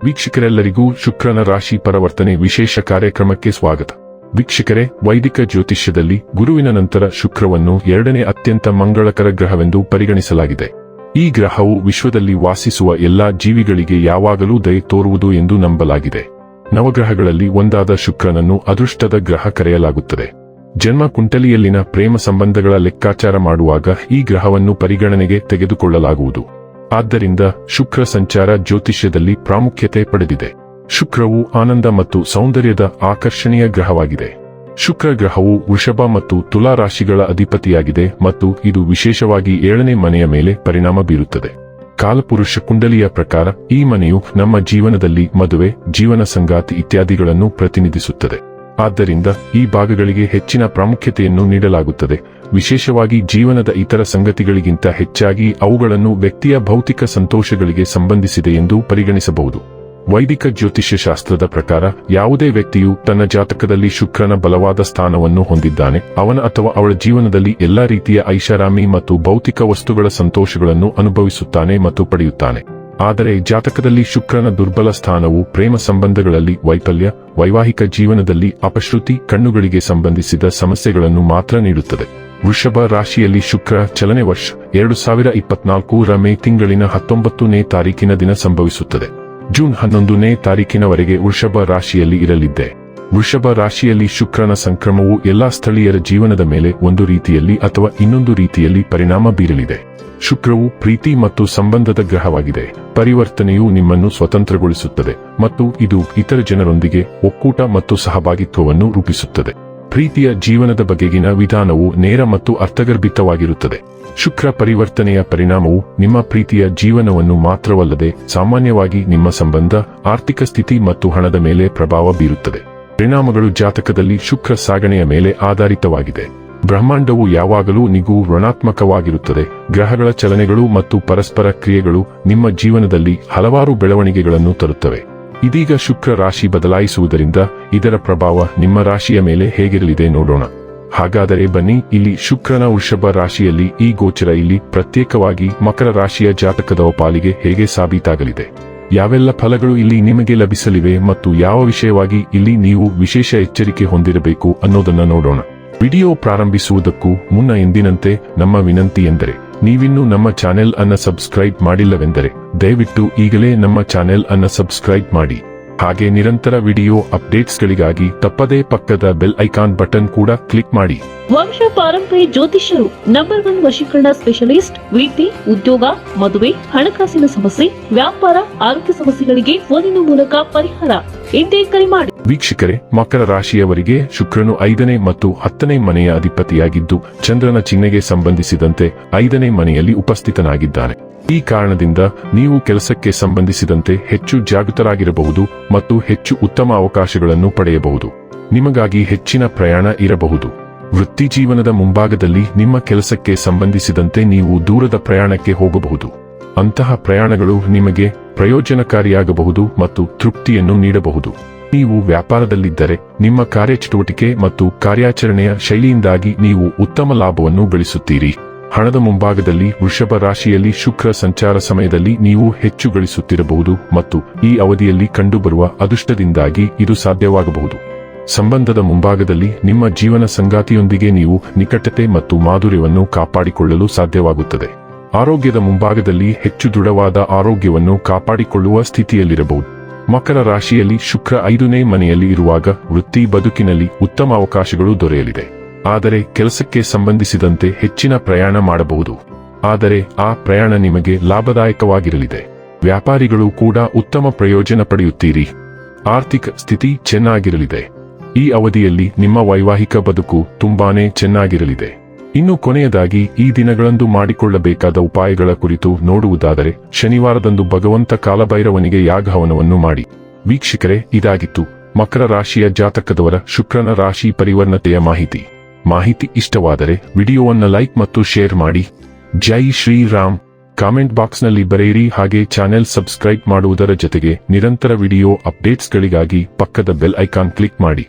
ವೀಕ್ಷಕರೆಲ್ಲರಿಗೂ ಶುಕ್ರನ ರಾಶಿ ಪರಿವರ್ತನೆ ವಿಶೇಷ ಕಾರ್ಯಕ್ರಮಕ್ಕೆ ಸ್ವಾಗತ. ವೀಕ್ಷಕರೇ, ವೈದಿಕ ಜ್ಯೋತಿಷ್ಯದಲ್ಲಿ ಗುರುವಿನ ನಂತರ ಶುಕ್ರವನ್ನು ಎರಡನೇ ಅತ್ಯಂತ ಮಂಗಳಕರ ಗ್ರಹವೆಂದು ಪರಿಗಣಿಸಲಾಗಿದೆ. ಈ ಗ್ರಹವು ವಿಶ್ವದಲ್ಲಿ ವಾಸಿಸುವ ಎಲ್ಲಾ ಜೀವಿಗಳಿಗೆ ಯಾವಾಗಲೂ ದಯೆ ತೋರುವುದು ಎಂದು ನಂಬಲಾಗಿದೆ. ನವಗ್ರಹಗಳಲ್ಲಿ ಒಂದಾದ ಶುಕ್ರನನ್ನು ಅದೃಷ್ಟದ ಗ್ರಹ ಕರೆಯಲಾಗುತ್ತದೆ. ಜನ್ಮ ಕುಂಡಲಿಯಲ್ಲಿನ ಪ್ರೇಮ ಸಂಬಂಧಗಳ ಲೆಕ್ಕಾಚಾರ ಮಾಡುವಾಗ ಈ ಗ್ರಹವನ್ನು ಪರಿಗಣನೆಗೆ ತೆಗೆದುಕೊಳ್ಳಲಾಗುವುದು. ಆದ್ದರಿಂದ ಶುಕ್ರ ಸಂಚಾರ ಜ್ಯೋತಿಷ್ಯದಲ್ಲಿ ಪ್ರಾಮುಖ್ಯತೆ ಪಡೆದಿದೆ. ಶುಕ್ರವು ಆನಂದ ಮತ್ತು ಸೌಂದರ್ಯದ ಆಕರ್ಷಣೀಯ ಗ್ರಹವಾಗಿದೆ. ಶುಕ್ರ ಗ್ರಹವು ವೃಷಭ ಮತ್ತು ತುಲಾ ರಾಶಿಗಳ ಅಧಿಪತಿಯಾಗಿದೆ ಮತ್ತು ಇದು ವಿಶೇಷವಾಗಿ 7ನೇ ಮನೆಯ ಮೇಲೆ ಪರಿಣಾಮ ಬೀರುತ್ತದೆ. ಕಾಲಪುರುಷ ಕುಂಡಲಿಯ ಪ್ರಕಾರ ಈ ಮನೆಯು ನಮ್ಮ ಜೀವನದಲ್ಲಿ ಮದುವೆ, ಜೀವನ ಸಂಗಾತಿ ಇತ್ಯಾದಿಗಳನ್ನು ಪ್ರತಿನಿಧಿಸುತ್ತದೆ. ಆದ್ದರಿಂದ ಈ ಭಾಗಗಳಿಗೆ ಹೆಚ್ಚಿನ ಪ್ರಾಮುಖ್ಯತೆಯನ್ನು ನೀಡಲಾಗುತ್ತದೆ. ವಿಶೇಷವಾಗಿ ಜೀವನದ ಇತರ ಸಂಗತಿಗಳಿಗಿಂತ ಹೆಚ್ಚಾಗಿ ಅವುಗಳನ್ನು ವ್ಯಕ್ತಿಯ ಭೌತಿಕ ಸಂತೋಷಗಳಿಗೆ ಸಂಬಂಧಿಸಿದೆ ಎಂದು ಪರಿಗಣಿಸಬಹುದು. ವೈದಿಕ ಜ್ಯೋತಿಷ್ಯ ಶಾಸ್ತ್ರದ ಪ್ರಕಾರ ಯಾವುದೇ ವ್ಯಕ್ತಿಯು ತನ್ನ ಜಾತಕದಲ್ಲಿ ಶುಕ್ರನ ಬಲವಾದ ಸ್ಥಾನವನ್ನು ಹೊಂದಿದ್ದಾನೆ, ಅವನ ಅಥವಾ ಅವಳ ಜೀವನದಲ್ಲಿ ಎಲ್ಲಾ ರೀತಿಯ ಐಷಾರಾಮಿ ಮತ್ತು ಭೌತಿಕ ವಸ್ತುಗಳ ಸಂತೋಷಗಳನ್ನು ಅನುಭವಿಸುತ್ತಾನೆ ಮತ್ತು ಪಡೆಯುತ್ತಾನೆ. ಆದರೆ ಜಾತಕದಲ್ಲಿ ಶುಕ್ರನ ದುರ್ಬಲ ಸ್ಥಾನವು ಪ್ರೇಮ ಸಂಬಂಧಗಳಲ್ಲಿ ವೈಫಲ್ಯ, ವೈವಾಹಿಕ ಜೀವನದಲ್ಲಿ ಅಪಶ್ರುತಿ, ಕಣ್ಣುಗಳಿಗೆ ಸಂಬಂಧಿಸಿದ ಸಮಸ್ಯೆಗಳನ್ನು ಮಾತ್ರ ನೀಡುತ್ತದೆ. ವೃಷಭ ರಾಶಿಯಲ್ಲಿ ಶುಕ್ರ ಚಲನೆ ವರ್ಷ 2024ರ ಮೇ ತಿಂಗಳಿನ 19ನೇ ತಾರೀಕಿನ ದಿನ ಸಂಭವಿಸುತ್ತದೆ. ಜೂನ್ 11ನೇ ತಾರೀಕಿನವರೆಗೆ ವೃಷಭ ರಾಶಿಯಲ್ಲಿ ಇರಲಿದೆ. ವೃಷಭ ರಾಶಿಯಲ್ಲಿ ಶುಕ್ರನ ಸಂಕ್ರಮವು ಎಲ್ಲಾ ಸ್ಥಳೀಯರ ಜೀವನದ ಮೇಲೆ ಒಂದು ರೀತಿಯಲ್ಲಿ ಅಥವಾ ಇನ್ನೊಂದು ರೀತಿಯಲ್ಲಿ ಪರಿಣಾಮ ಬೀರಲಿದೆ. ಶುಕ್ರವು ಪ್ರೀತಿ ಮತ್ತು ಸಂಬಂಧದ ಗ್ರಹವಾಗಿದೆ. ಪರಿವರ್ತನೆಯು ನಿಮ್ಮನ್ನು ಸ್ವತಂತ್ರಗೊಳಿಸುತ್ತದೆ ಮತ್ತು ಇದು ಇತರ ಜನರೊಂದಿಗೆ ಒಕ್ಕೂಟ ಮತ್ತು ಸಹಭಾಗಿತ್ವವನ್ನು ರೂಪಿಸುತ್ತದೆ. ಪ್ರೀತಿಯ ಜೀವನದ ಬಗೆಗಿನ ವಿಧಾನವು ನೇರ ಮತ್ತು ಅರ್ಥಗರ್ಭಿತವಾಗಿರುತ್ತದೆ. ಶುಕ್ರ ಪರಿವರ್ತನೆಯ ಪರಿಣಾಮವು ನಿಮ್ಮ ಪ್ರೀತಿಯ ಜೀವನವನ್ನು ಮಾತ್ರವಲ್ಲದೆ ಸಾಮಾನ್ಯವಾಗಿ ನಿಮ್ಮ ಸಂಬಂಧ, ಆರ್ಥಿಕ ಸ್ಥಿತಿ ಮತ್ತು ಹಣದ ಮೇಲೆ ಪ್ರಭಾವ ಬೀರುತ್ತದೆ. ಪರಿಣಾಮಗಳು ಜಾತಕದಲ್ಲಿ ಶುಕ್ರ ಸಾಗಣೆಯ ಮೇಲೆ ಆಧಾರಿತವಾಗಿದೆ. ಬ್ರಹ್ಮಾಂಡವು ಯಾವಾಗಲೂ ಋಣಾತ್ಮಕವಾಗಿರುತ್ತದೆ. ಗ್ರಹಗಳ ಚಲನೆಗಳು ಮತ್ತು ಪರಸ್ಪರ ಕ್ರಿಯೆಗಳು ನಿಮ್ಮ ಜೀವನದಲ್ಲಿ ಹಲವಾರು ಬೆಳವಣಿಗೆಗಳನ್ನು ತರುತ್ತವೆ. ಇದೀಗ ಶುಕ್ರ ರಾಶಿ ಬದಲಾಯಿಸುವುದರಿಂದ ಇದರ ಪ್ರಭಾವ ನಿಮ್ಮ ರಾಶಿಯ ಮೇಲೆ ಹೇಗಿರಲಿದೆ ನೋಡೋಣ. ಹಾಗಾದರೆ ಬನ್ನಿ, ಇಲ್ಲಿ ಶುಕ್ರನ ವೃಷಭ ರಾಶಿಯಲ್ಲಿ ಈ ಗೋಚರ ಇಲ್ಲಿ ಪ್ರತ್ಯೇಕವಾಗಿ ಮಕರ ರಾಶಿಯ ಜಾತಕದ ಪಾಲಿಗೆ ಹೇಗೆ ಸಾಬೀತಾಗಲಿದೆ, ಯಾವೆಲ್ಲ ಫಲಗಳು ಇಲ್ಲಿ ನಿಮಗೆ ಲಭಿಸಲಿವೆ ಮತ್ತು ಯಾವ ವಿಷಯವಾಗಿ ಇಲ್ಲಿ ನೀವು ವಿಶೇಷ ಎಚ್ಚರಿಕೆ ಹೊಂದಿರಬೇಕು ಅನ್ನೋದನ್ನ ನೋಡೋಣ. ವಿಡಿಯೋ ಪ್ರಾರಂಭಿಸುವುದಕ್ಕೂ ಮುನ್ನ ಎಂದಿನಂತೆ ನಮ್ಮ ವಿನಂತಿ ಎಂದರೆ, ನೀವಿನ್ನೂ ನಮ್ಮ ಚಾನೆಲ್ ಅನ್ನು ಸಬ್ಸ್ಕ್ರೈಬ್ ಮಾಡಿಲ್ಲವೆಂದರೆ ದಯವಿಟ್ಟು ಈಗಲೇ ನಮ್ಮ ಚಾನೆಲ್ ಅನ್ನು ಸಬ್ಸ್ಕ್ರೈಬ್ ಮಾಡಿ. ಹಾಗೆ ನಿರಂತರ ವಿಡಿಯೋ ಅಪ್ಡೇಟ್ಸ್ಗಳಿಗಾಗಿ ತಪ್ಪದೇ ಪಕ್ಕದ ಬೆಲ್ ಐಕಾನ್ ಬಟನ್ ಕೂಡ ಕ್ಲಿಕ್ ಮಾಡಿ. ವಂಶ ಪಾರಂಪರ್ಯ ಜ್ಯೋತಿಷ್ಯರು ನಂಬರ್ 1 ವಶೀಕರಣ ಸ್ಪೆಷಲಿಸ್ಟ್. ವೃತ್ತಿ, ಉದ್ಯೋಗ, ಮದುವೆ, ಹಣಕಾಸಿನ ಸಮಸ್ಯೆ, ವ್ಯಾಪಾರ, ಆರೋಗ್ಯ ಸಮಸ್ಯೆಗಳಿಗೆ ಫೋನಿನ ಮೂಲಕ ಪರಿಹಾರ. ಇಂದೇ ಕರೆ ಮಾಡಿ. ವೀಕ್ಷಕರೇ, ಮಕರ ರಾಶಿಯವರಿಗೆ ಶುಕ್ರನು 5ನೇ ಮತ್ತು 10ನೇ ಮನೆಯ ಅಧಿಪತಿಯಾಗಿದ್ದು ಚಂದ್ರನ ಚಿಹ್ನೆಗೆ ಸಂಬಂಧಿಸಿದಂತೆ 5ನೇ ಮನೆಯಲ್ಲಿ ಉಪಸ್ಥಿತನಾಗಿದ್ದಾನೆ. ಈ ಕಾರಣದಿಂದ ನೀವು ಕೆಲಸಕ್ಕೆ ಸಂಬಂಧಿಸಿದಂತೆ ಹೆಚ್ಚು ಜಾಗೃತರಾಗಿರಬಹುದು ಮತ್ತು ಹೆಚ್ಚು ಉತ್ತಮ ಅವಕಾಶಗಳನ್ನು ಪಡೆಯಬಹುದು. ನಿಮಗಾಗಿ ಹೆಚ್ಚಿನ ಪ್ರಯಾಣ ಇರಬಹುದು. ವೃತ್ತಿ ಜೀವನದ ಮುಂಭಾಗದಲ್ಲಿ ನಿಮ್ಮ ಕೆಲಸಕ್ಕೆ ಸಂಬಂಧಿಸಿದಂತೆ ನೀವು ದೂರದ ಪ್ರಯಾಣಕ್ಕೆ ಹೋಗಬಹುದು. ಅಂತಹ ಪ್ರಯಾಣಗಳು ನಿಮಗೆ ಪ್ರಯೋಜನಕಾರಿಯಾಗಬಹುದು ಮತ್ತು ತೃಪ್ತಿಯನ್ನು ನೀಡಬಹುದು. ನೀವು ವ್ಯಾಪಾರದಲ್ಲಿದ್ದರೆ ನಿಮ್ಮ ಕಾರ್ಯಚಟುವಟಿಕೆ ಮತ್ತು ಕಾರ್ಯಾಚರಣೆಯ ಶೈಲಿಯಿಂದಾಗಿ ನೀವು ಉತ್ತಮ ಲಾಭವನ್ನು ಗಳಿಸುತ್ತೀರಿ. ಹಣದ ಮುಂಭಾಗದಲ್ಲಿ ವೃಷಭ ರಾಶಿಯಲ್ಲಿ ಶುಕ್ರ ಸಂಚಾರ ಸಮಯದಲ್ಲಿ ನೀವು ಹೆಚ್ಚು ಗಳಿಸುತ್ತಿರಬಹುದು ಮತ್ತು ಈ ಅವಧಿಯಲ್ಲಿ ಕಂಡುಬರುವ ಅದೃಷ್ಟದಿಂದಾಗಿ ಇದು ಸಾಧ್ಯವಾಗಬಹುದು. ಸಂಬಂಧದ ಮುಂಭಾಗದಲ್ಲಿ ನಿಮ್ಮ ಜೀವನ ಸಂಗಾತಿಯೊಂದಿಗೆ ನೀವು ನಿಕಟತೆ ಮತ್ತು ಮಾಧುರ್ಯವನ್ನು ಕಾಪಾಡಿಕೊಳ್ಳಲು ಸಾಧ್ಯವಾಗುತ್ತದೆ. ಆರೋಗ್ಯದ ಮುಂಭಾಗದಲ್ಲಿ ಹೆಚ್ಚು ದೃಢವಾದ ಆರೋಗ್ಯವನ್ನು ಕಾಪಾಡಿಕೊಳ್ಳುವ ಸ್ಥಿತಿಯಲ್ಲಿರಬಹುದು. ಮಕರ ರಾಶಿಯಲ್ಲಿ ಶುಕ್ರ 5ನೇ ಮನೆಯಲ್ಲಿ ಇರುವಾಗ ವೃತ್ತಿ ಬದುಕಿನಲ್ಲಿ ಉತ್ತಮ ಅವಕಾಶಗಳು ದೊರೆಯಲಿದೆ. ಆದರೆ ಕೆಲಸಕ್ಕೆ ಸಂಬಂಧಿಸಿದಂತೆ ಹೆಚ್ಚಿನ ಪ್ರಯಾಣ ಮಾಡಬಹುದು. ಆದರೆ ಆ ಪ್ರಯಾಣ ನಿಮಗೆ ಲಾಭದಾಯಕವಾಗಿರಲಿದೆ. ವ್ಯಾಪಾರಿಗಳು ಕೂಡ ಉತ್ತಮ ಪ್ರಯೋಜನ ಪಡೆಯುತ್ತೀರಿ. ಆರ್ಥಿಕ ಸ್ಥಿತಿ ಚೆನ್ನಾಗಿರಲಿದೆ. ಈ ಅವಧಿಯಲ್ಲಿ ನಿಮ್ಮ ವೈವಾಹಿಕ ಬದುಕು ತುಂಬಾನೇ ಚೆನ್ನಾಗಿರಲಿದೆ. ಇನ್ನು ಕೊನೆಯದಾಗಿ ಈ ದಿನಗಳಂದು ಮಾಡಿಕೊಳ್ಳಬೇಕಾದ ಉಪಾಯಗಳ ಕುರಿತು ನೋಡುವುದಾದರೆ, ಶನಿವಾರದಂದು ಭಗವಂತ ಕಾಲಭೈರವನಿಗೆ ಯಾಗಹವನವನ್ನು ಮಾಡಿ. ವೀಕ್ಷಕರೇ, ಇದಾಗಿತ್ತು ಮಕರ ರಾಶಿಯ ಜಾತಕದವರ ಶುಕ್ರನ ರಾಶಿ ಪರಿವರ್ತನೆಯ ಮಾಹಿತಿ ಇಷ್ಟವಾದರೆ ವಿಡಿಯೋವನ್ನು ಲೈಕ್ ಮತ್ತು ಶೇರ್ ಮಾಡಿ. ಜೈ ಶ್ರೀರಾಮ್. ಕಾಮೆಂಟ್ ಬಾಕ್ಸ್ನಲ್ಲಿ ಬರೆಯಿರಿ. ಹಾಗೆ ಚಾನೆಲ್ ಸಬ್ಸ್ಕ್ರೈಬ್ ಮಾಡುವುದರ ಜೊತೆಗೆ ನಿರಂತರ ವಿಡಿಯೋ ಅಪ್ಡೇಟ್ಸ್ಗಳಿಗಾಗಿ ಪಕ್ಕದ ಬೆಲ್ ಐಕಾನ್ ಕ್ಲಿಕ್ ಮಾಡಿ.